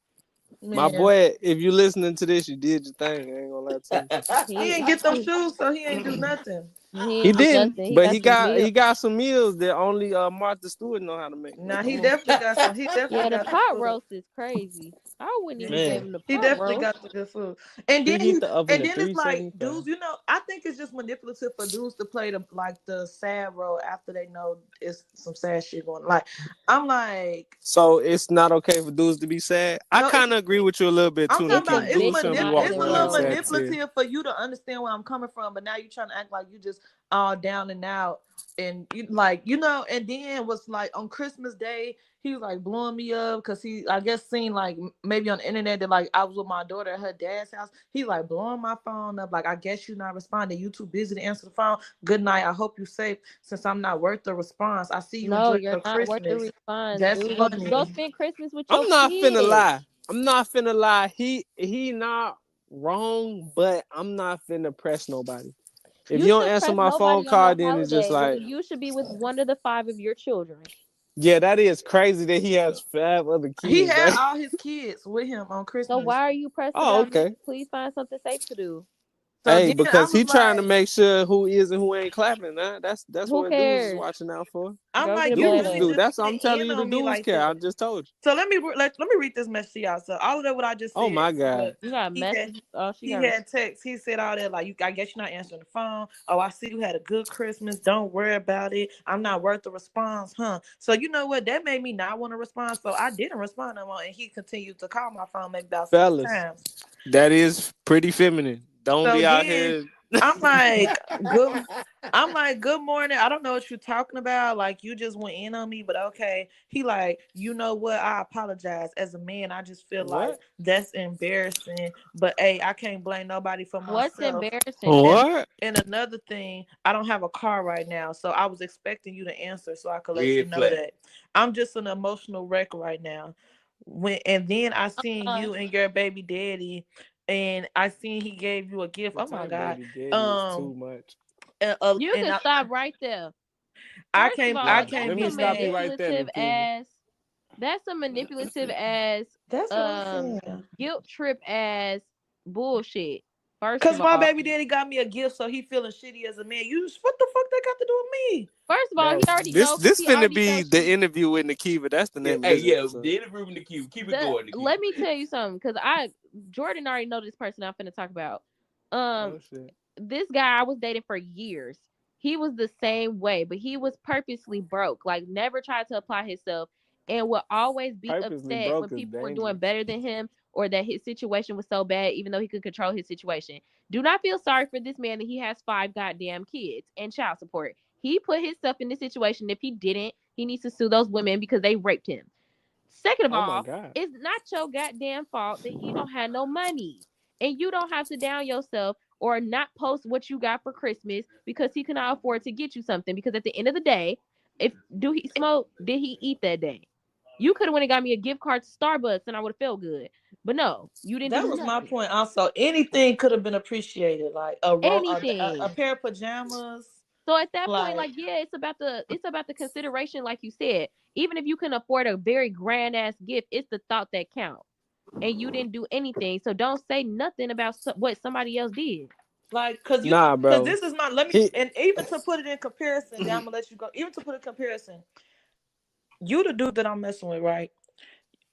my man. boy, if you listening to this, you did your thing. I ain't gonna lie to you. He He ain't get them shoes, so he ain't do nothing. he He ain't do didn't, nothing. He but got some meals. he got some meals that only Martha Stewart know how to make. Nah, Come on, he definitely Yeah, the got some pot food. roast is crazy. I wouldn't even Yeah. gave man. him the He pot definitely roast. got the good food. And then Preheat the oven to it's like 375. dudes, I think it's just manipulative for dudes to play the sad role after they know it's some sad shit going. Like I'm like, So it's not okay for dudes to be sad. I no, kind of agree with you a little bit I'm too, It's talking a about Nikki. Dudes shouldn't be it's walking victimizing a around little role. sad tears. manipulative for you to understand where I'm coming from, but now you're trying to act like you just all down and out and you like and then was like on Christmas Day he was like blowing me up because he I guess seen like maybe on the internet that like I was with my daughter at her dad's house. He's like blowing my phone up like I guess you're not responding. You too busy to answer the phone. Good night. I hope you safe. Since I'm not worth the response. I see you No, enjoy you're your not worth the Christmas. response, That's dude. Go funny. spend Christmas with your I'm not finna kids. lie. I'm not finna lie. He not wrong, but I'm not finna press nobody. If You you don't shouldn't answer press my phone nobody on call, no then it's just holiday because like, you should be with one of the five of your children. yeah, that is crazy that he has 5 other He kids, had right? all his kids with him on So Christmas. why are you pressed Oh, about me? okay. Please find something safe to do. So Hey, then I because was he trying to like, make sure who is and who ain't clapping. Huh? That's Who what dudes is cares? watching out for. I'm Go get like, a you Dudes really bed. do. just That's what I'm went telling in you. The on me dudes like care. I that. just told you. So let me read this message to y'all. So all of that what I just Oh said. my God. You got He had messages. Oh, she he got. had text. He said all that like you. I guess you're not answering the phone. Oh, I see you had a good Christmas. Don't worry about it. I'm not worth the response, huh? So you know what? That made me not want to respond. So I didn't respond no more, and he continued to call my phone maybe about 6 times. That is pretty feminine. Don't So be out then here. I'm like, good. I'm like, good morning. I don't know what you're talking about. Like, you just went in on me, but okay. He like, you know what? I apologize. As a man, I just feel like What? that's embarrassing. But hey, I can't blame nobody for What's myself. embarrassing? And What? and another thing, I don't have a car right now, so I was expecting you to answer so I could let you Red know flag. that I'm just an emotional wreck right now. And then I seen Uh, you and your baby daddy, and I seen he gave you a gift. The Oh my term god. baby daddy is Um, too much. you and can stop right there. I First of came I all, Yeah. came Let that's me a in stop you mad. right there, manipulative Nikki. ass. That's a manipulative ass. That's what I'm Um, saying. guilt trip ass bullshit. First Cause of my all, baby daddy got me a gift, so he feeling shitty as a man. What the fuck that got to do with me? First of all, Bro, he already knows. this He finna already be knows the interview with Nakiva. That's the name of Hey, this yeah, episode. the interview with Nikki. Keep it going, Nikki. Let me tell you something, because Jordan already know this person I'm finna talk about. Oh, shit. This guy I was dating for years. He was the same way, but he was purposely broke. Like, never tried to apply himself, and would always be Purposely upset broke when is people were dangerous. doing better than him, or that his situation was so bad, even though he could control his situation. Do not feel sorry for this man that he has 5 goddamn kids and child support. He put himself in this situation. If he didn't, he needs to sue those women because they raped him. Second of Oh my all, God. it's not your goddamn fault that he don't have no money. And you don't have to down yourself or not post what you got for Christmas because he cannot afford to get you something. Because at the end of the day, do he smoke? Did he eat that day? You could have went and got me a gift card to Starbucks and I would have felt good. But no, you didn't That do was my nothing. point. Also, anything could have been appreciated, like Anything. a pair of pajamas. So at that point, Like, yeah, it's about the consideration, like you said. Even if you can afford a very grand ass gift, it's the thought that counts. And you didn't do anything, so don't say nothing about what somebody else did. like, cause Nah, bro. this is my and even to put it in comparison, then I'm gonna let you go. Even to put it in comparison, you the dude that I'm messing with, right?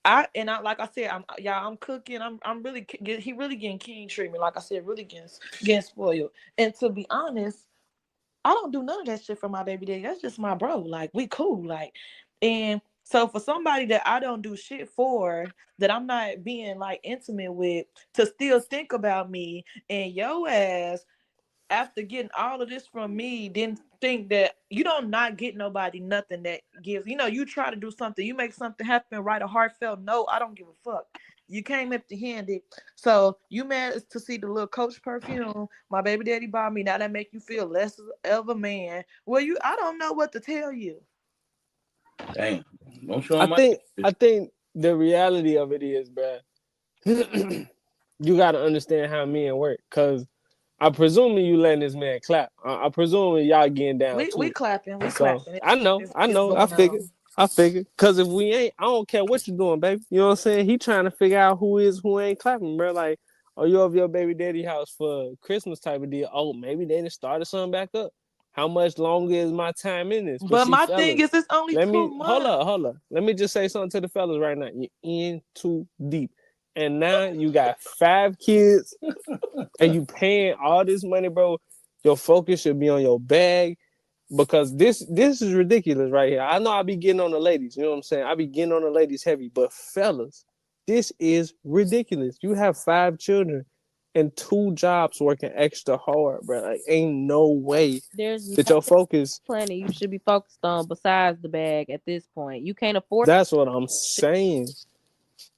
I like I said, I'm cooking. I'm really he really getting king treatment. Like I said, really getting spoiled. And to be honest, I don't do none of that shit for my baby daddy. That's just my bro. Like, we cool. Like, and so for somebody that I don't do shit for, that I'm not being like intimate with, to still think about me and your ass after getting all of this from me, didn't think that you don't not get nobody nothing that gives. You try to do something, you make something happen, write a heartfelt no, I don't give a fuck. You came empty-handed. So you mad to see the little Coach perfume my baby daddy bought me. Now that make you feel less of a man. Well, I don't know what to tell you. Damn. Don't show him I think the reality of it is, bro, you got to understand how men work. Because I presume you letting this man clap. I presume y'all getting down We too. clapping. We So clapping. I know. It's I going figured. on. I figured. Because if we ain't, I don't care what you doing, baby. You know what I'm saying? He trying to figure out who ain't clapping, bro. Like, are you over your baby daddy house for Christmas type of deal? Oh, maybe they done started something back up. How much longer is my time in this? But see, my fellas, thing is, it's only 2 months. Hold up. Let me just say something to the fellas right now. You're in too deep. And now you got 5 kids and you paying all this money, bro. Your focus should be on your bag, because this is ridiculous right here. I know I be getting on the ladies, you know what I'm saying? I be getting on the ladies heavy, but fellas, this is ridiculous. You have 5 children and 2 jobs working extra hard, bro. Like, ain't no way that your focus. Planet you should be focused on besides the bag at this point. You can't afford. That's what I'm saying.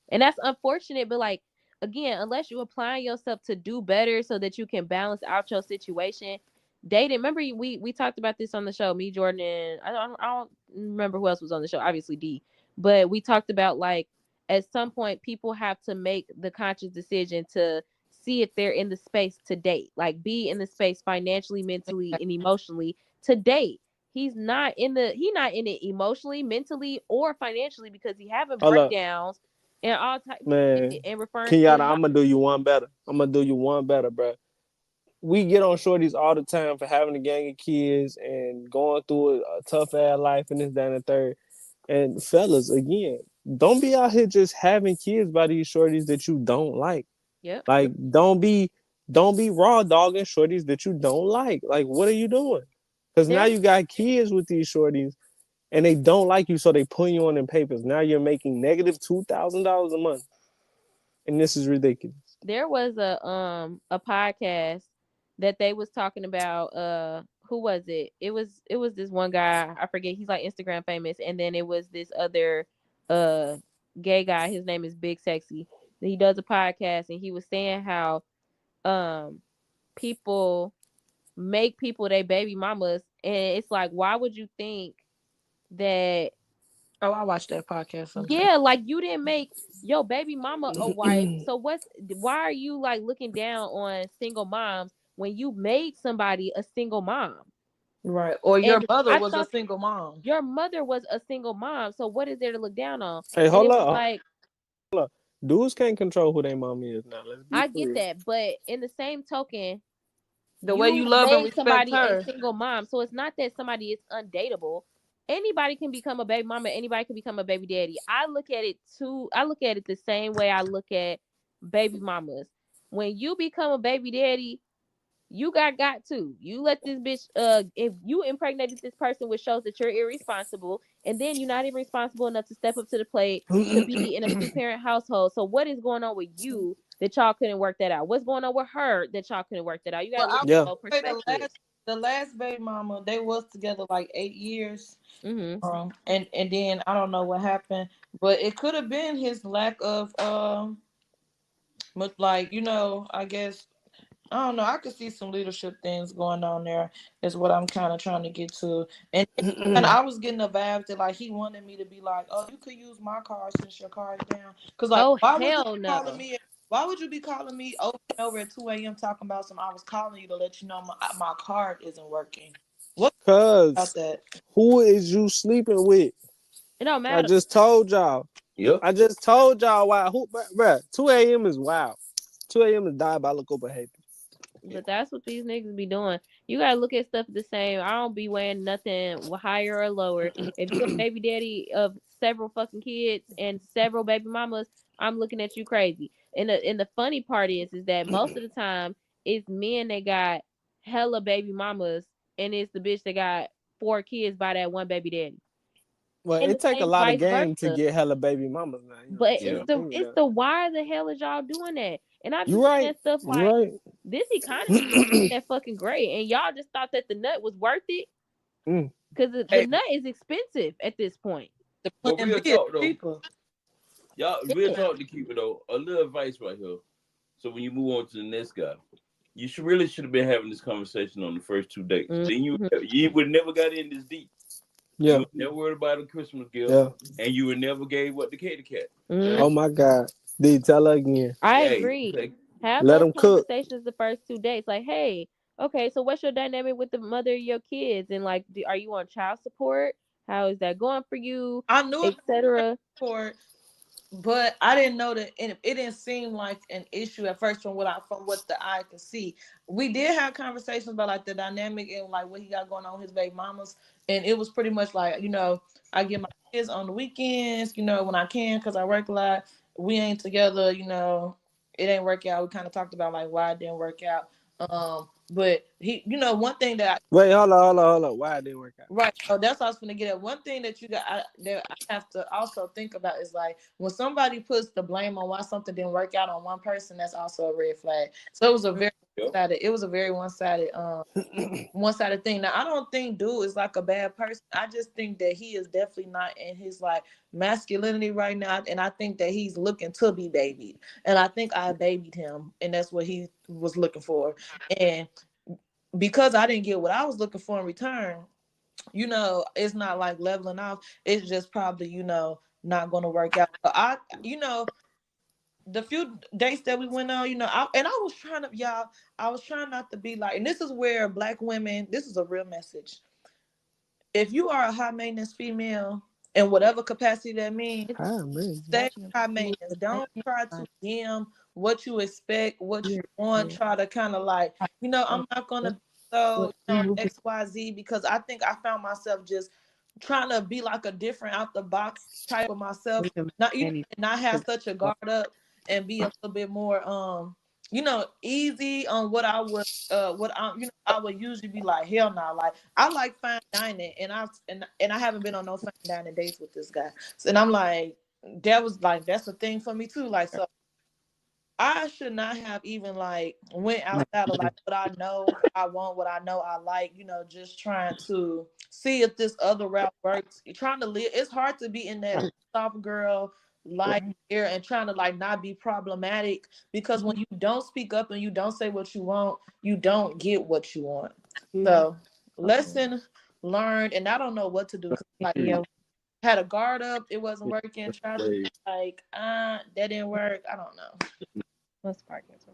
And that's unfortunate, but like, again, unless you applying yourself to do better so that you can balance out your situation. Dating, remember we talked about this on the show, me, Jordan, and I don't remember who else was on the show, obviously D, but we talked about, like, at some point people have to make the conscious decision to see if they're in the space to date, like be in the space financially, mentally, and emotionally to date. He's not in it emotionally, mentally, or financially, because he having Hold up, breakdowns and all types of man. shit, and referring to Kenyatta, his I'm gonna do you one better, bro. We get on shorties all the time for having a gang of kids and going through a tough ass life and this, that, and the third. And fellas, again, don't be out here just having kids by these shorties that you don't like. Yep. Like, don't be raw dogging shorties that you don't like. Like, what are you doing? Because now you got kids with these shorties and they don't like you, so they put you on them papers. Now you're making negative $2,000 a month, and this is ridiculous. There was a podcast that they was talking about. Who was it? It was this one guy, I forget, he's like Instagram famous, and then it was this other gay guy, his name is Big Sexy. He does a podcast, and he was saying how people make people their baby mamas, and it's like, why would you think that? Oh, I watched that podcast sometimes. Yeah, like, you didn't make your baby mama a wife. So why are you like looking down on single moms when you made somebody a single mom? Right. Or your And mother I was a thought single mom. your mother was a single mom. So what is there to look down on? Hey, And hold it was up. like, Dudes can't control who their mommy is now. Let's be I for get real. that, but in the same token, The way you love and made respect somebody her. a single mom. So it's not that somebody is undateable. Anybody can become a baby mama. Anybody can become a baby daddy. I look at it the same way I look at baby mamas. When you become a baby daddy, you got to. You let this bitch, if you impregnated this person, which shows that you're irresponsible, and then you're not even responsible enough to step up to the plate to be in a two-parent household. So what is going on with you that y'all couldn't work that out? What's going on with her that y'all couldn't work that out? You gotta look at both perspectives. The last baby mama, they was together like 8 years. Mm-hmm. And then I don't know what happened, but it could have been his lack of like, you know, I guess I don't know. I could see some leadership things going on there. Is what I'm kind of trying to get to. And I was getting a vibe that like he wanted me to be like, oh, you could use my car since your car is down. Cause like, Oh, why would you hell be no. calling me? Why would you be calling me over and over at 2 a.m. talking about some? I was calling you to let you know my card isn't working. What about that? Who is you sleeping with? It don't matter. I just told y'all. Yep. I just told y'all why. Bruh, 2 a.m. is wild. 2 a.m. is diabolical behavior. But that's what these niggas be doing. You gotta look at stuff the same. I don't be weighing nothing higher or lower. If you're a baby daddy of several fucking kids and several baby mamas, I'm looking at you crazy. And the funny part is that most of the time it's men that got hella baby mamas, and it's the bitch that got 4 kids by that one baby daddy. Well, And it take a lot of game to get hella baby mamas now. But it's the why the hell is y'all doing that? And I just saying stuff like this economy is that fucking great, and y'all just thought that the nut was worth it because the nut is expensive at this point. But real talk though, y'all real talk to keep it though. A little advice right here. So when you move on to the next guy, you should have been having this conversation on the first 2 dates. Then you would never got in this deep. Yeah. You would never worried about a Christmas gift, and you would never gave what the kitty cat. Oh my God. Did tell her again? I agree. Have let those them cook. conversations the first 2 dates. Like, hey, okay, so what's your dynamic with the mother of your kids? And like, are you on child support? How is that going for you? I knew etc. But I didn't know that, and it didn't seem like an issue at first from what the eye could see. We did have conversations about like the dynamic and like what he got going on with his baby mamas, and it was pretty much like, you know, I get my kids on the weekends, you know, when I can because I work a lot. We ain't together, you know, it ain't work out. We kind of talked about like why it didn't work out. But he, you know, one thing that wait, hold on. Why it didn't work out? Right. So that's what I was going to get at. One thing that that I have to also think about is like when somebody puts the blame on why something didn't work out on one person, that's also a red flag. So it was a very one-sided thing. Now I don't think dude is like a bad person. I just think that he is definitely not in his like masculinity right now, and I think that he's looking to be babied. And I think I babied him, and that's what he was looking for. And because I didn't get what I was looking for in return, you know, it's not like leveling off. It's just probably, you know, not going to work out. But you know, the few dates that we went on, you know, I was trying not to be like, and this is where Black women, this is a real message. If you are a high maintenance female, in whatever capacity that means, stay high maintenance. Don't try to dim what you expect, what you want. Try to kind of like, you know, I'm not going to be so, you know, XYZ, because I think I found myself just trying to be like a different out the box type of myself, not have such a guard up and be a little bit more you know, easy on what I would you know, I would usually be like, hell no. Like I like fine dining, and I haven't been on no fine dining dates with this guy. So, and I'm like, that's a thing for me too. Like, so I should not have even like went outside of like what I know I want, what I know I like, you know, just trying to see if this other route works. You're trying to live. It's hard to be in that soft girl light here and trying to like not be problematic, because when you don't speak up and you don't say what you want, you don't get what you want. So lesson learned, and I don't know what to do. Like, had a guard up, it wasn't working. Tried to be like, that didn't work. I don't know. Let's park this.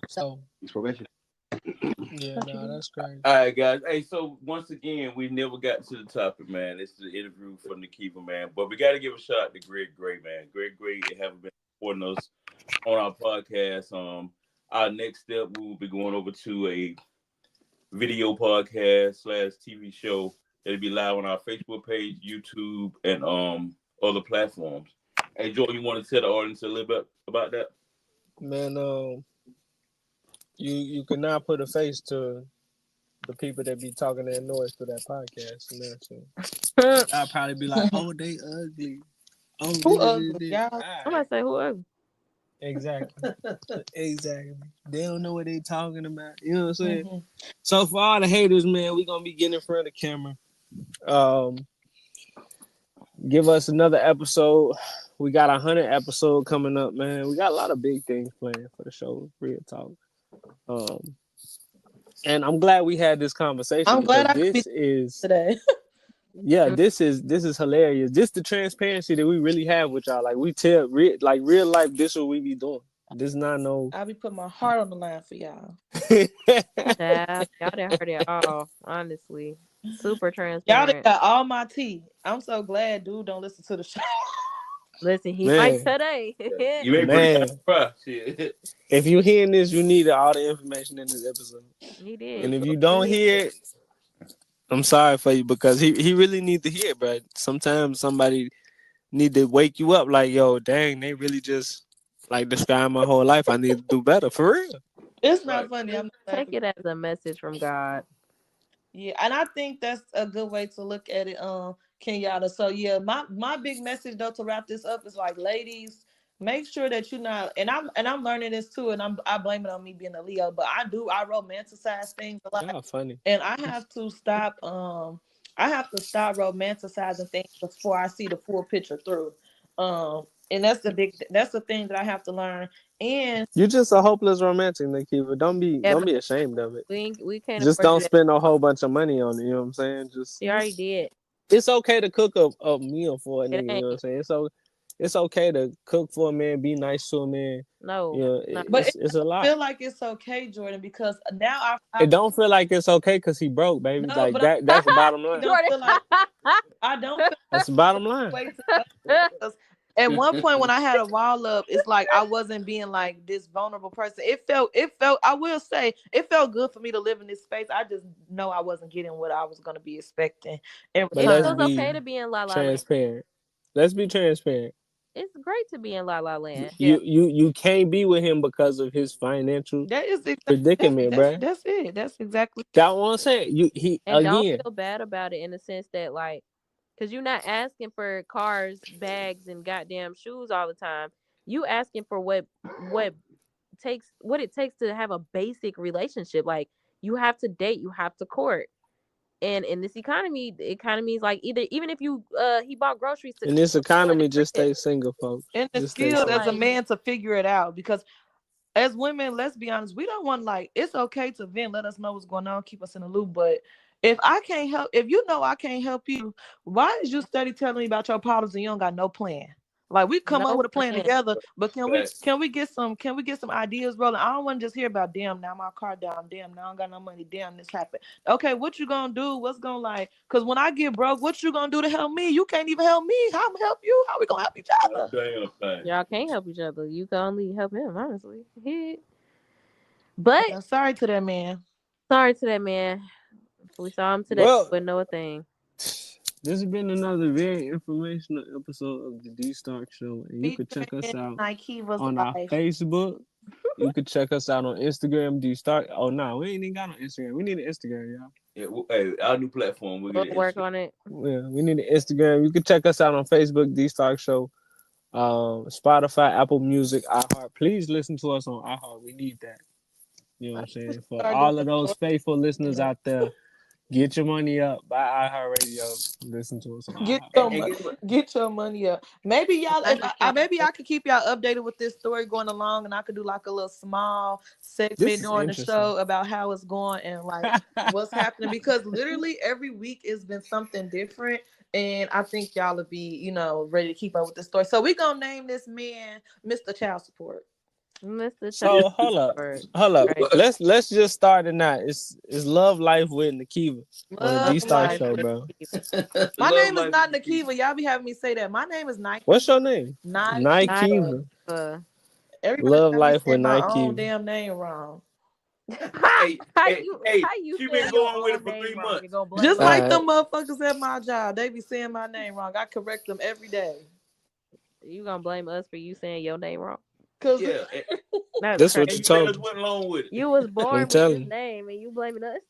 So yeah, no, that's great. All right, guys. Hey, so once again, we never got to the topic, man. It's the interview from the keeper, man. But we got to give a shout out to Greg Gray, man. Greg Gray haven't been supporting us on our our podcast. Our next step, we will be going over to a video podcast / TV show. It'll be live on our Facebook page, YouTube, and other platforms. Hey, Joe, you want to tell the audience a little bit about that? Man, you cannot put a face to the people that be talking that noise to that podcast. You know what I'm saying? I'll probably be like, oh, they ugly. Oh, Who ugly, y'all? I'm gonna say who ugly. Exactly. Exactly. They don't know what they talking about. You know what I'm saying? Mm-hmm. So for all the haters, man, we gonna be getting in front of the camera. Give us another episode. We got 100 episode coming up, man. We got a lot of big things planned for the show. Real talk. And I'm glad we had this conversation. I'm glad I this is today. Yeah, this is hilarious. This the transparency that we really have with y'all. Like we tell real life. This what we be doing. This not no. I be putting my heart on the line for y'all. Yeah, y'all didn't hurt it all. Honestly, super transparent. Y'all done got all my tea. I'm so glad, dude. Don't listen to the show. Listen, he might today. You ain't man. If you hearing this, you need all the information in this episode. He did. And if you don't hear it, I'm sorry for you because he really need to hear it, bro. Sometimes somebody need to wake you up like, yo, dang, they really just like describe my whole life. I need to do better for real. It's not funny. I'm Take it as a message from God. Yeah, and I think that's a good way to look at it, Kenyatta. So yeah, my big message though to wrap this up is like, ladies, make sure that you're not, and I'm learning this too, and I blame it on me being a Leo, but I romanticize things a lot. Yeah, funny. And I have to stop romanticizing things before I see the full picture through. And that's the thing that I have to learn. And you're just a hopeless romantic, Nikiva. Don't be ashamed of it. We can't just don't spend a whole bunch of money on it. You know what I'm saying? Just you already did. It's okay to cook a meal for a nigga. You know what I'm saying? So it's okay to cook for a man, be nice to a man. No, you know, it's a lot. I feel like it's okay, Jordan, because now it don't feel like it's okay because he broke, baby. No, like that's the bottom line. That's the bottom line. At one point when I had a wall up, it's like I wasn't being like this vulnerable person. It felt, I will say, it felt good for me to live in this space. I just know I wasn't getting what I was going to be expecting. It feels okay to be in La La transparent. Land. Let's be transparent. It's great to be in La La Land. You can't be with him because of his financial predicament, bro. That's it. That's exactly that's what I'm saying. Don't feel bad about it in the sense that like, because you're not asking for cars, bags, and goddamn shoes all the time. You asking for what it takes to have a basic relationship. Like you have to date, you have to court. And in this economy, the economy is like even if you he bought groceries to in this economy, just stay single, folks. And it's skilled as a man to figure it out, because as women, let's be honest, we don't want, like, it's okay to vent, let us know what's going on, keep us in the loop, but if I can't help, if you know I can't help you, why is you study telling me about your problems and you don't got no plan? Like, we come up with a plan together, but can we get some ideas rolling? I don't want to just hear about, damn, now my car down, damn, now I don't got no money, damn, this happened. Okay, what you gonna do? What's gonna, like, because when I get broke, what you gonna do to help me? You can't even help me. How I'm gonna help you? How we gonna help each other? Y'all can't help each other. You can only help him, honestly. But sorry to that man. We saw him today, but no thing. This has been another very informational episode of the D Stark Show, and you can check us out on our Facebook. You can check us out on Instagram, D Stark. Oh no, we ain't even got on Instagram. We need an Instagram, y'all. Yeah, hey, our new platform. We'll work on it. Yeah, we need an Instagram. You can check us out on Facebook, D Stark Show, Spotify, Apple Music, iHeart. Please listen to us on iHeart. We need that. You know what I'm saying? For all of those faithful listeners out there. Get your money up. Buy iHeartRadio. Listen to us. Get your money up. Maybe y'all, maybe I could keep y'all updated with this story going along, and I could do like a little small segment during the show about how it's going and like what's happening. Because literally every week it's been something different, and I think y'all will be, ready to keep up with the story. So we're gonna name this man Mr. Child Support. So hold up. Right. Let's just start it now. It's Love Life with Nikiva on the D Star Show, bro. My name is not Nikiva. Y'all be having me say that. My name is Nike. What's your name? Nikiva. Everybody Love got me life with saying my own Nike. damn name wrong. Hey, hey, hey, how you she saying been your going with own it for 3 name wrong months. and gonna blame Just us? like Alright. them motherfuckers at my job, they be saying my name wrong. I correct them every day. You gonna blame us for you saying your name wrong? Cause Yeah, That's That's what and you crazy. you let told us me. went along with it. You was I'm born with telling this you. name and you blaming us?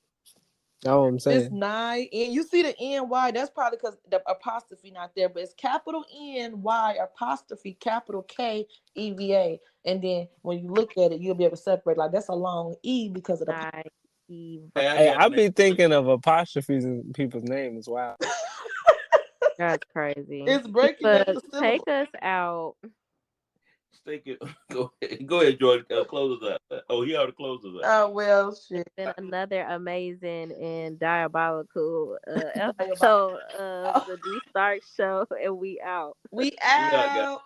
That's what I'm it's saying. NY, and you see the NY. That's probably because the apostrophe not there, but it's capital NY apostrophe capital KEVA. And then when you look at it, you'll be able to separate. Like that's a long E because of the. Naive. Hey, I Hey, got I you, man. be thinking of apostrophes in people's names. Wow. That's crazy. It's breaking up But the syllable. take us out. Stick it. Go ahead, Jordan. Close us out. Oh, he already closed us out. Oh well, shit. It's been another amazing and diabolical Diabolical. episode of the D Stark Show, and we out. We We out, guys. out.